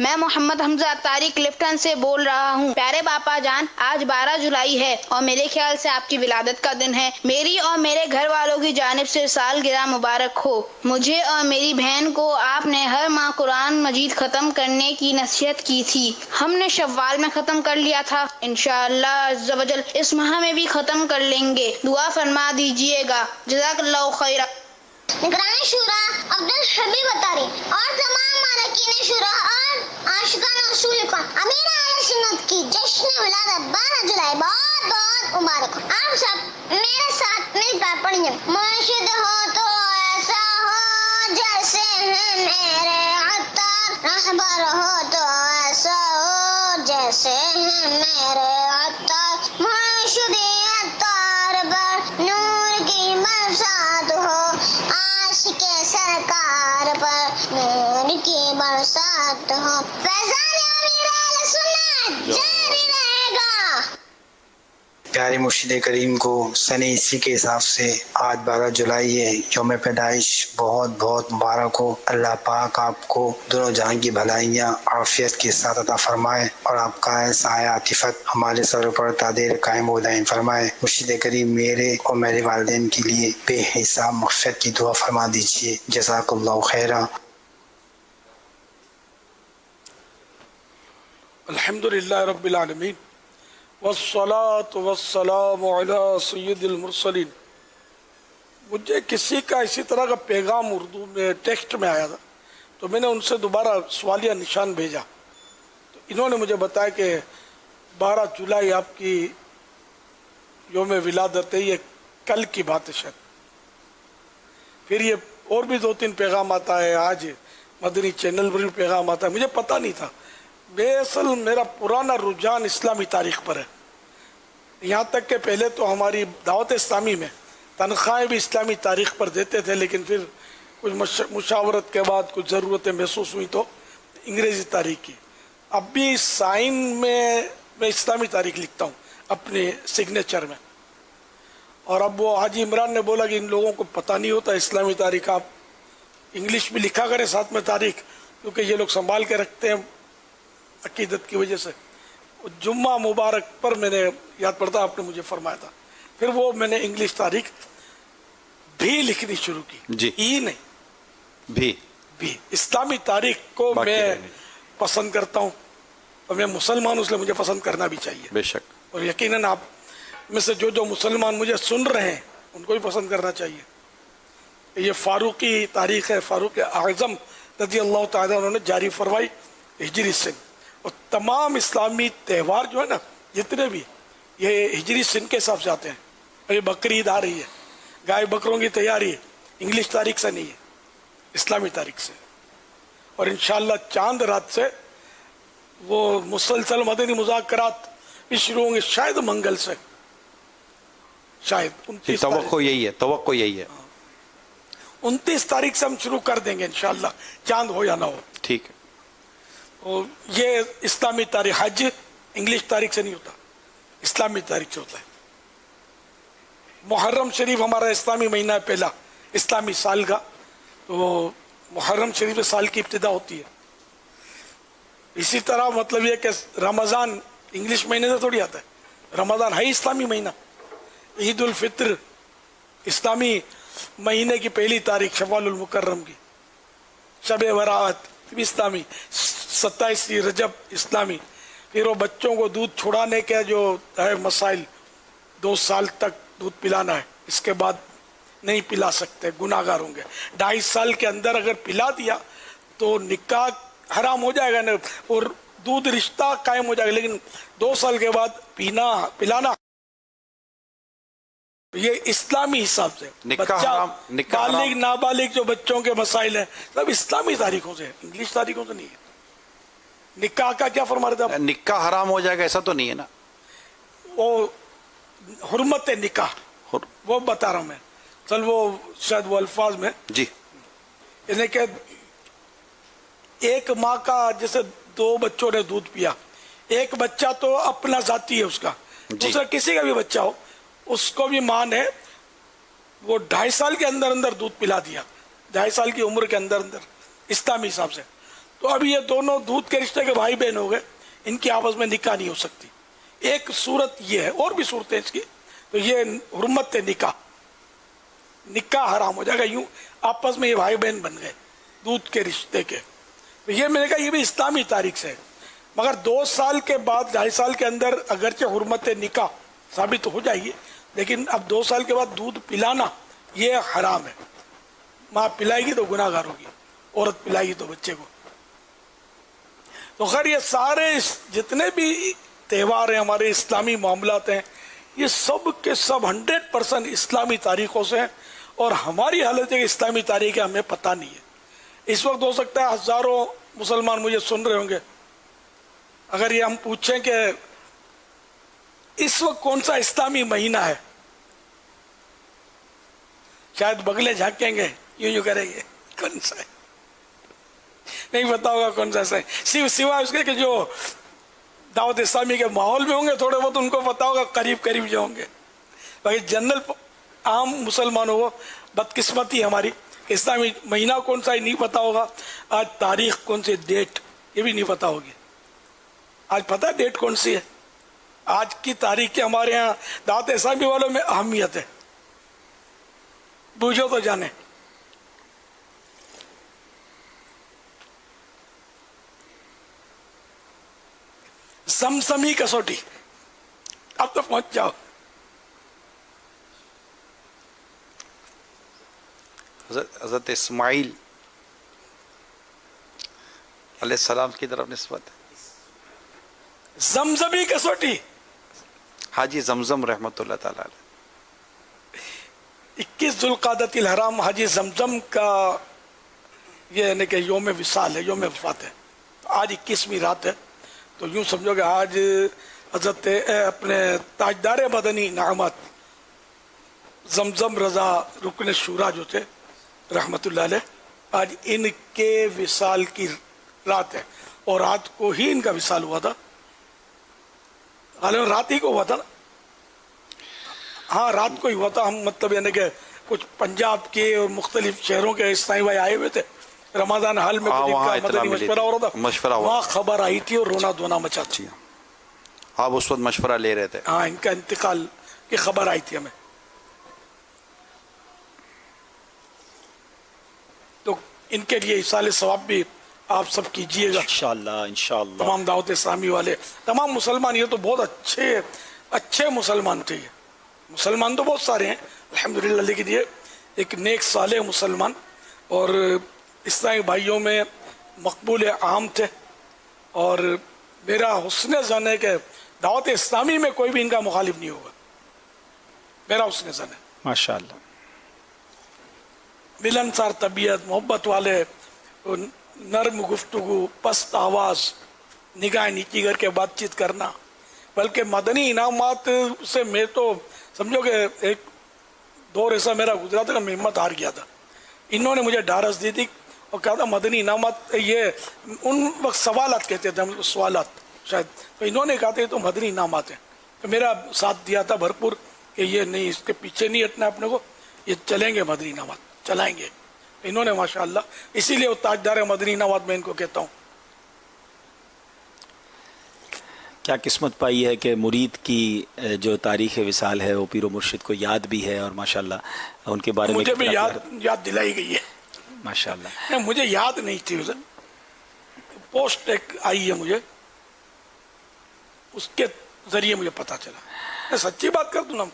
میں محمد حمزہ طارق لفٹن سے بول رہا ہوں۔ پیارے باپا جان، آج 12 جولائی ہے اور میرے خیال سے آپ کی ولادت کا دن ہے۔ میری اور میرے گھر والوں کی جانب سے سالگرہ مبارک ہو۔ مجھے اور میری بہن کو آپ نے ہر ماہ قرآن مجید ختم کرنے کی نصیحت کی تھی۔ ہم نے شوال میں ختم کر لیا تھا، انشاءاللہ عز و جل اس ماہ میں بھی ختم کر لیں گے، دعا فرما دیجئے گا۔ جزاک اللہ خیرہ۔ نگران شورا عبد الحبیب اتاری اور تمام مالکین شورا اور عاشقان رسول پاک امیر اہل سنت کی جشن ولادت 12 جولائی بہت بہت مبارک ہو۔ آپ سب میرے ساتھ مل کر پڑھیں گے۔ مرشد ہو تو ایسا ہو جیسے ہیں میرے عطار، رہبر ہو تو ایسا ہو جیسے ہیں میرے عطار، مرشد عطار پر نور کی برسات ہو، عاشق سرکار پر نور کی برسات ہو، فیضان امیر اہل سنت جاری رہے گا۔ پیارے مرشد کریم کو سن عیسوی کے حساب سے آج 12 جولائی ہے، یوم پیدائش بہت بہت مبارک ہو۔ اللہ پاک آپ کو دونوں جہان کی بھلائیاں عافیت کے ساتھ عطا فرمائے اور آپ کا سایہ عاطفت ہمارے سر پر تا دیر قائم و دائم فرمائے۔ مرشد کریم میرے اور میرے والدین کے لیے بے حساب مغفرت کی دعا فرما دیجیے۔ جزاک اللہ خیرہ۔ الحمدللہ رب العالمین والصلاة والسلام علی سید المرسلین۔ مجھے کسی کا اسی طرح کا پیغام اردو میں ٹیکسٹ میں آیا تھا، تو میں نے ان سے دوبارہ سوالیہ نشان بھیجا، تو انہوں نے مجھے بتایا کہ 12 جولائی آپ کی یوم ولادت ہے، یہ کل کی بات ہے شاید۔ پھر یہ اور بھی 2-3 پیغام آتا ہے، آج مدنی چینل پر بھی پیغام آتا ہے، مجھے پتہ نہیں تھا۔ اصل میرا پرانا رجحان اسلامی تاریخ پر ہے، یہاں تک کہ پہلے تو ہماری دعوت اسلامی میں تنخواہیں بھی اسلامی تاریخ پر دیتے تھے، لیکن پھر کچھ مشاورت کے بعد کچھ ضرورتیں محسوس ہوئی تو انگریزی تاریخ کی۔ اب بھی سائن میں اسلامی تاریخ لکھتا ہوں اپنے سگنیچر میں، اور اب وہ حاجی عمران نے بولا کہ ان لوگوں کو پتہ نہیں ہوتا اسلامی تاریخ، آپ انگلش بھی لکھا کریں ساتھ میں تاریخ، کیونکہ یہ لوگ سنبھال کے رکھتے ہیں عقیدت کی وجہ سے۔ جمعہ مبارک پر میں نے یاد پڑتا آپ نے مجھے فرمایا تھا، پھر وہ میں نے انگلش تاریخ بھی لکھنی شروع کی، جی ای نہیں بھی اسلامی تاریخ کو میں پسند کرتا ہوں، اور میں مسلمان ہوں اس لیے مجھے پسند کرنا بھی چاہیے بے شک، اور یقیناً آپ میں سے جو مسلمان مجھے سن رہے ہیں ان کو بھی پسند کرنا چاہیے۔ یہ فاروقی تاریخ ہے، فاروق اعظم رضی اللہ تعالیٰ انہوں نے جاری فرمائی ہجری سن، اور تمام اسلامی تہوار جو ہے نا جتنے بھی یہ ہجری سن کے حساب سے آتے ہیں۔ ابھی بقرعید آ رہی ہے، گائے بکروں کی تیاری ہے، انگلش تاریخ سے نہیں ہے، اسلامی تاریخ سے، اور انشاءاللہ چاند رات سے وہ مسلسل مدنی مذاکرات بھی شروع ہوں گے، شاید منگل سے، شاید 29 توقع یہی ہے 29 تاریخ سے ہم شروع کر دیں گے انشاءاللہ، چاند ہو یا نہ ہو۔ ٹھیک ہے، اور یہ اسلامی تاریخ، حج انگلش تاریخ سے نہیں ہوتا، اسلامی تاریخ سے ہوتا ہے۔ محرم شریف ہمارا اسلامی مہینہ ہے پہلا اسلامی سال کا، تو محرم شریف میں سال کی ابتدا ہوتی ہے۔ اسی طرح مطلب یہ کہ رمضان انگلش مہینے سے تھوڑی آتا ہے، رمضان ہے اسلامی مہینہ۔ عید الفطر اسلامی مہینے کی پہلی تاریخ شوال المکرم کی، شب برات بھی اسلامی، 27 رجب اسلامی۔ پھر وہ بچوں کو دودھ چھڑانے کے جو ہے مسائل، 2 سال تک دودھ پلانا ہے، اس کے بعد نہیں پلا سکتے، گناہ گار ہوں گے۔ 2.5 سال کے اندر اگر پلا دیا تو نکاح حرام ہو جائے گا نا، اور دودھ رشتہ قائم ہو جائے گا، لیکن 2 سال کے بعد پلانا یہ اسلامی حساب سے۔ بالغ نابالغ جو بچوں کے مسائل ہیں سب اسلامی تاریخوں سے، انگلش تاریخوں سے نہیں ہے۔ نکاح کا کیا فرما رہے تھے آپ؟ نکاح حرام ہو جائے گا ایسا تو نہیں ہے نا، وہ حرمت نکاح وہ بتا رہا ہوں میں، چل وہ شاید وہ الفاظ میں جی، یعنی کہ 1 ماہ کا جیسے 2 بچوں نے دودھ پیا، ایک بچہ تو اپنا ذاتی ہے اس کا، دوسرا کسی کا بھی بچہ ہو اس کو بھی ماں نے وہ 2.5 سال کے اندر دودھ پلا دیا، 2.5 سال کی عمر کے اندر اسلامی حساب سے، تو اب یہ دونوں دودھ کے رشتے کے بھائی بہن ہو گئے، ان کی آپس میں نکاح نہیں ہو سکتی. ایک صورت یہ ہے، اور بھی صورتیں اس کی. تو یہ حرمت نکاح، نکاح حرام ہو جائے گا. یوں آپس میں یہ بھائی بہن بن گئے دودھ کے رشتے کے. تو یہ میں نے کہا یہ بھی اسلامی تاریخ سے ہے. مگر 2 سال کے بعد 2.5 سال کے اندر اگرچہ حرمت نکاح ثابت ہو جائے گی، لیکن اب 2 سال کے بعد دودھ پلانا یہ حرام ہے. ماں پلائے گی تو گناہ گار ہوگی، عورت پلائے گی تو بچے کو. تو خیر یہ سارے جتنے بھی تہوار ہیں، ہمارے اسلامی معاملات ہیں، یہ سب کے سب 100% اسلامی تاریخوں سے ہیں. اور ہماری حالت ہے کہ اسلامی تاریخ ہے ہمیں پتہ نہیں ہے. اس وقت ہو سکتا ہے ہزاروں مسلمان مجھے سن رہے ہوں گے. اگر یہ ہم پوچھیں کہ اس وقت کون سا اسلامی مہینہ ہے، شاید بگلے جھانکیں گے، یوں کریں گے کون سا ہے، نہیں پتا ہوگا کون سا ہے. سوائے اس کے کہ جو دعوت اسلامی کے ماحول میں ہوں گے تھوڑے بہت ان کو پتا ہوگا، قریب جو ہوں گے. باقی جنرل عام مسلمانوں کو بدقسمتی ہماری، اسلامی مہینہ کون سا ہے نہیں پتا ہوگا. آج تاریخ کون سی، ڈیٹ یہ بھی نہیں پتا ہوگی. آج پتہ ہے ڈیٹ کون سی ہے؟ آج کی تاریخ کے ہمارے ہاں دعوت اسلامی والوں میں اہمیت ہے، بوجھو تو جانے. سمسمی کسوٹی، اب تو پہنچ جاؤ. حضرت اسماعیل علیہ السلام کی طرف نسبت ہے. زمزمی کسوٹی، حاجی زمزم رحمۃ اللہ تعالی علیہ. 21 ذوالقعدۃ الحرام حاجی زمزم کا یہ یعنی کہ یوم وصال ہے، یوم وفات ہے. آج 21ویں رات ہے. تو یوں سمجھو کہ آج حضرت اپنے تاجدار مدنی نعمت زمزم رضا رکن شورا جو تھے رحمت اللہ علیہ، آج ان کے وصال کی رات ہے. اور رات کو ہی ان کا وصال ہوا تھا. غالباً رات ہی کو ہوا تھا نا؟ ہاں رات کو ہی ہوا تھا. ہم مطلب یعنی کہ کچھ پنجاب کے اور مختلف شہروں کے اسلامی بھائی آئے ہوئے تھے رمضان حال میں، وہاں مدنی مشورہ ہو رہا تھا، مشورہ ہوا، وہاں خبر آئی تھی اور رونا دھونا مچا تھا. آپ اس وقت مشورہ لے رہے تھے. ہاں ان کا انتقال کی خبر آئی تھی ہمیں. تو ان کے لیے ایصال ثواب بھی آپ سب کیجئے گا انشاءاللہ. تمام دعوت اسلامی والے، تمام مسلمان. یہ تو بہت اچھے مسلمان تھے. یہ مسلمان تو بہت سارے ہیں الحمدللہ، لیکن یہ ایک نیک صالح مسلمان اور اسلامی بھائیوں میں مقبول عام تھے. اور میرا حسن ظن ہے کہ دعوت اسلامی میں کوئی بھی ان کا مخالف نہیں ہوگا، میرا حسن ظن ہے. ماشاءاللہ. ملنسار طبیعت، محبت والے، نرم گفتگو، پست آواز، نگاہ نیچی کر کے بات چیت کرنا. بلکہ مدنی انعامات سے میں تو سمجھو کہ ایک دور ایسا میرا گزرا تھا کہ میں ہمت ہار گیا تھا. انہوں نے مجھے ڈھارس دی تھی اور کہا تھا مدنی انعامات، یہ ان وقت سوالات کہتے تھے ہم سوالات شاید، تو انہوں نے کہا تھا یہ تو مدنی انعامات ہیں. تو میرا ساتھ دیا تھا بھرپور کہ یہ نہیں، اس کے پیچھے نہیں ہٹنا اپنے کو، یہ چلیں گے مدنی انعامات چلائیں گے. انہوں نے ماشاءاللہ، اسی لیے وہ تاجدار مدنی انعامات میں ان کو کہتا ہوں. کیا قسمت پائی ہے کہ مرید کی جو تاریخ وصال ہے وہ پیر و مرشد کو یاد بھی ہے، اور ماشاءاللہ ان کے بارے میں مجھے بھی یاد دلائی گئی ہے. ماشاءاللہ. نہیں مجھے یاد نہیں تھی، اسے پوسٹ ایک آئی ہے مجھے، اس کے ذریعے مجھے پتا چلا. میں سچی بات کر دوں نا،